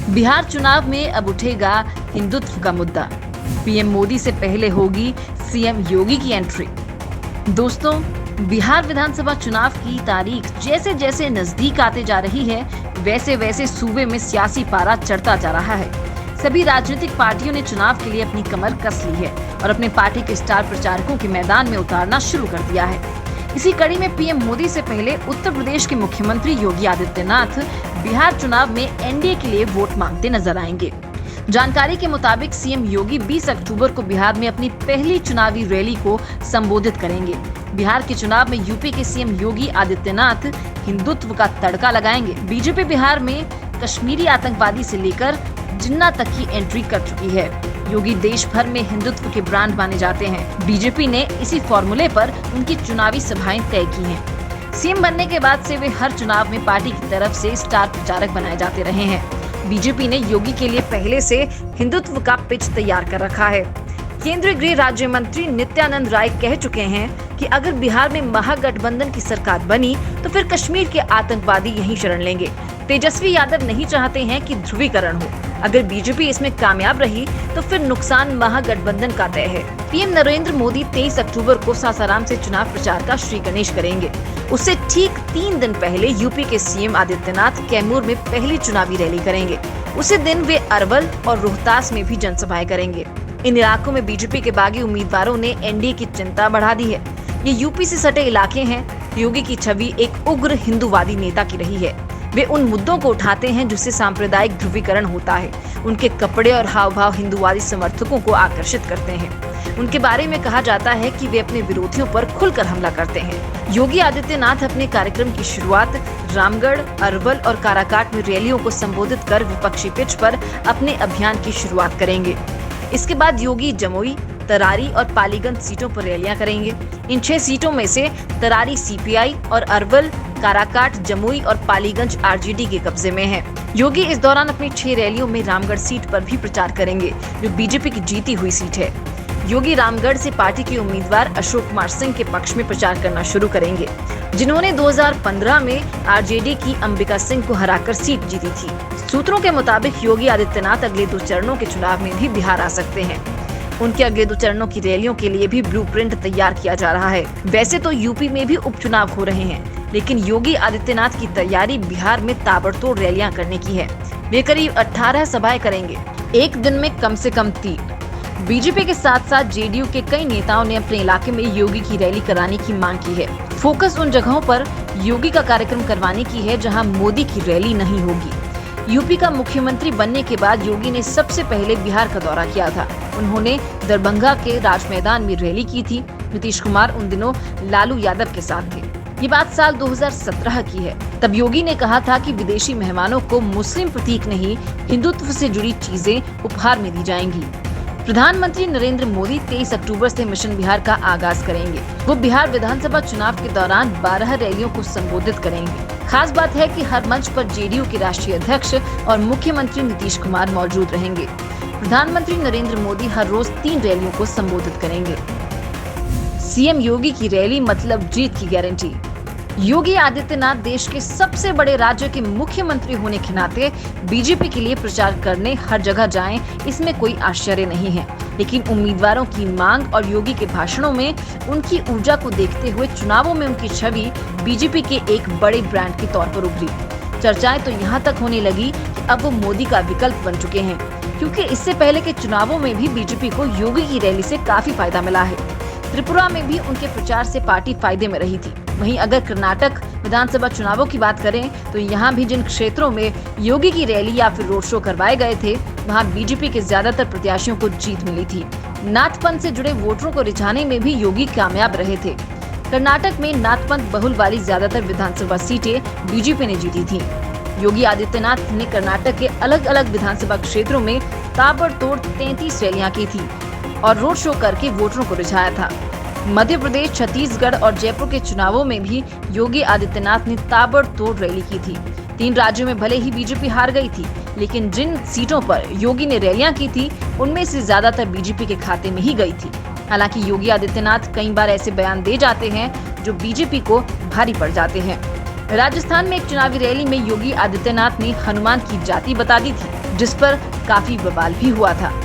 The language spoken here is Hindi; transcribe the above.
बिहार चुनाव में अब उठेगा हिंदुत्व का मुद्दा। पीएम मोदी से पहले होगी सीएम योगी की एंट्री। दोस्तों, बिहार विधानसभा चुनाव की तारीख जैसे जैसे नजदीक आते जा रही है, वैसे वैसे सूबे में सियासी पारा चढ़ता जा रहा है। सभी राजनीतिक पार्टियों ने चुनाव के लिए अपनी कमर कस ली है और अपने पार्टी के स्टार प्रचारकों के मैदान में उतारना शुरू कर दिया है। इसी कड़ी में पीएम मोदी से पहले उत्तर प्रदेश के मुख्यमंत्री योगी आदित्यनाथ बिहार चुनाव में एनडीए के लिए वोट मांगते नजर आएंगे। जानकारी के मुताबिक सीएम योगी 20 अक्टूबर को बिहार में अपनी पहली चुनावी रैली को संबोधित करेंगे। बिहार के चुनाव में यूपी के सीएम योगी आदित्यनाथ हिंदुत्व का तड़का लगाएंगे। बीजेपी बिहार में कश्मीरी आतंकवादी से लेकर जिन्ना तक की एंट्री कर चुकी है। योगी देश भर में हिंदुत्व के ब्रांड माने जाते हैं। बीजेपी ने इसी फॉर्मूले पर उनकी चुनावी सभाएं तय की हैं। सीएम बनने के बाद से वे हर चुनाव में पार्टी की तरफ से स्टार प्रचारक बनाए जाते रहे हैं। बीजेपी ने योगी के लिए पहले से हिंदुत्व का पिच तैयार कर रखा है। केंद्रीय गृह राज्य मंत्री नित्यानंद राय कह चुके हैं कि अगर बिहार में महागठबंधन की सरकार बनी तो फिर कश्मीर के आतंकवादी यहीं शरण लेंगे। तेजस्वी यादव नहीं चाहते हैं कि ध्रुवीकरण हो। अगर बीजेपी इसमें कामयाब रही तो फिर नुकसान महागठबंधन का तय है। पीएम नरेंद्र मोदी 23 अक्टूबर को सासाराम से चुनाव प्रचार का श्री गणेश करेंगे। उससे ठीक 3 दिन पहले यूपी के सीएम आदित्यनाथ कैमूर में पहली चुनावी रैली करेंगे। उसी दिन वे अरवल और रोहतास में भी जनसभाएं करेंगे। इन इलाकों में बीजेपी के बागी उम्मीदवारों ने एनडीए की चिंता बढ़ा दी है। ये यूपी से सटे इलाके हैं। योगी की छवि एक उग्र हिंदूवादी नेता की रही है। वे उन मुद्दों को उठाते हैं जिससे सांप्रदायिक ध्रुवीकरण होता है। उनके कपड़े और हाव भाव हिंदूवादी समर्थकों को आकर्षित करते हैं। उनके बारे में कहा जाता है कि वे अपने विरोधियों पर खुलकर हमला करते हैं। योगी आदित्यनाथ अपने कार्यक्रम की शुरुआत रामगढ़, अरवल और काराकाट में रैलियों को संबोधित कर विपक्षी पिच पर अपने अभियान की शुरुआत करेंगे। इसके बाद योगी जमुई, तरारी और पालीगंज सीटों पर रैलियां करेंगे। इन 6 सीटों में से तरारी सीपीआई और अरवल, काराकाट, जमुई और पालीगंज आरजेडी के कब्जे में है। योगी इस दौरान अपनी 6 रैलियों में रामगढ़ सीट पर भी प्रचार करेंगे, जो बीजेपी की जीती हुई सीट है। योगी रामगढ़ से पार्टी के उम्मीदवार अशोक कुमार सिंह के पक्ष में प्रचार करना शुरू करेंगे, जिन्होंने 2015 में आरजेडी की अंबिका सिंह को हराकर सीट जीती थी। सूत्रों के मुताबिक योगी आदित्यनाथ अगले 2 चरणों के चुनाव में भी बिहार आ सकते हैं। उनके अगले 2 चरणों की रैलियों के लिए भी ब्लूप्रिंट तैयार किया जा रहा है। वैसे तो यूपी में भी उपचुनाव हो रहे हैं, लेकिन योगी आदित्यनाथ की तैयारी बिहार में ताबड़तोड़ रैलियां करने की है। वे करीब 18 सभाएं करेंगे, एक दिन में कम से कम 3। बीजेपी के साथ साथ जेडीयू के कई नेताओं ने अपने इलाके में योगी की रैली कराने की मांग की है। फोकस उन जगहों पर योगी का कार्यक्रम करवाने की है जहाँ मोदी की रैली नहीं होगी। यूपी का मुख्यमंत्री बनने के बाद योगी ने सबसे पहले बिहार का दौरा किया था। उन्होंने दरभंगा के राज मैदान में रैली की थी। नीतीश कुमार उन दिनों लालू यादव के साथ थे। ये बात साल 2017 की है। तब योगी ने कहा था कि विदेशी मेहमानों को मुस्लिम प्रतीक नहीं, हिंदुत्व से जुड़ी चीजें उपहार में दी जाएंगी। प्रधानमंत्री नरेंद्र मोदी 23 अक्टूबर से मिशन बिहार का आगाज करेंगे। वो बिहार विधानसभा चुनाव के दौरान 12 रैलियों को संबोधित करेंगे। खास बात है कि हर मंच पर जेडीयू के राष्ट्रीय अध्यक्ष और मुख्यमंत्री नीतीश कुमार मौजूद रहेंगे। प्रधानमंत्री नरेंद्र मोदी हर रोज 3 रैलियों को संबोधित करेंगे। सीएम योगी की रैली मतलब जीत की गारंटी। योगी आदित्यनाथ देश के सबसे बड़े राज्य के मुख्यमंत्री होने के नाते बीजेपी के लिए प्रचार करने हर जगह जाएं, इसमें कोई आश्चर्य नहीं है। लेकिन उम्मीदवारों की मांग और योगी के भाषणों में उनकी ऊर्जा को देखते हुए चुनावों में उनकी छवि बीजेपी के एक बड़े ब्रांड के तौर पर उभरी। चर्चाएं तो यहाँ तक होने लगी कि अब वो मोदी का विकल्प बन चुके हैं, क्योंकि इससे पहले के चुनावों में भी बीजेपी को योगी की रैली से काफी फायदा मिला है। त्रिपुरा में भी उनके प्रचार से पार्टी फायदे में रही थी। वहीं अगर कर्नाटक विधानसभा चुनावों की बात करें तो यहाँ भी जिन क्षेत्रों में योगी की रैली या फिर रोड शो करवाए गए थे, वहाँ बीजेपी के ज्यादातर प्रत्याशियों को जीत मिली थी। नाथपंथ से जुड़े वोटरों को रिझाने में भी योगी कामयाब रहे थे। कर्नाटक में नाथपंथ बहुल वाली ज्यादातर विधानसभा सीटें बीजेपी ने जीती थी। योगी आदित्यनाथ ने कर्नाटक के अलग अलग विधानसभा क्षेत्रों में ताबड़तोड़ 33 रैलियां की थी और रोड शो करके वोटरों को रिझाया था। मध्य प्रदेश, छत्तीसगढ़ और जयपुर के चुनावों में भी योगी आदित्यनाथ ने ताबड़तोड़ रैली की थी। 3 राज्यों में भले ही बीजेपी हार गई थी, लेकिन जिन सीटों पर योगी ने रैलियां की थी, उनमें से ज्यादातर बीजेपी के खाते में ही गई थी। हालांकि योगी आदित्यनाथ कई बार ऐसे बयान दे जाते हैं जो बीजेपी को भारी पड़ जाते हैं। राजस्थान में एक चुनावी रैली में योगी आदित्यनाथ ने हनुमान की जाति बता दी थी, जिस पर काफी बवाल भी हुआ था।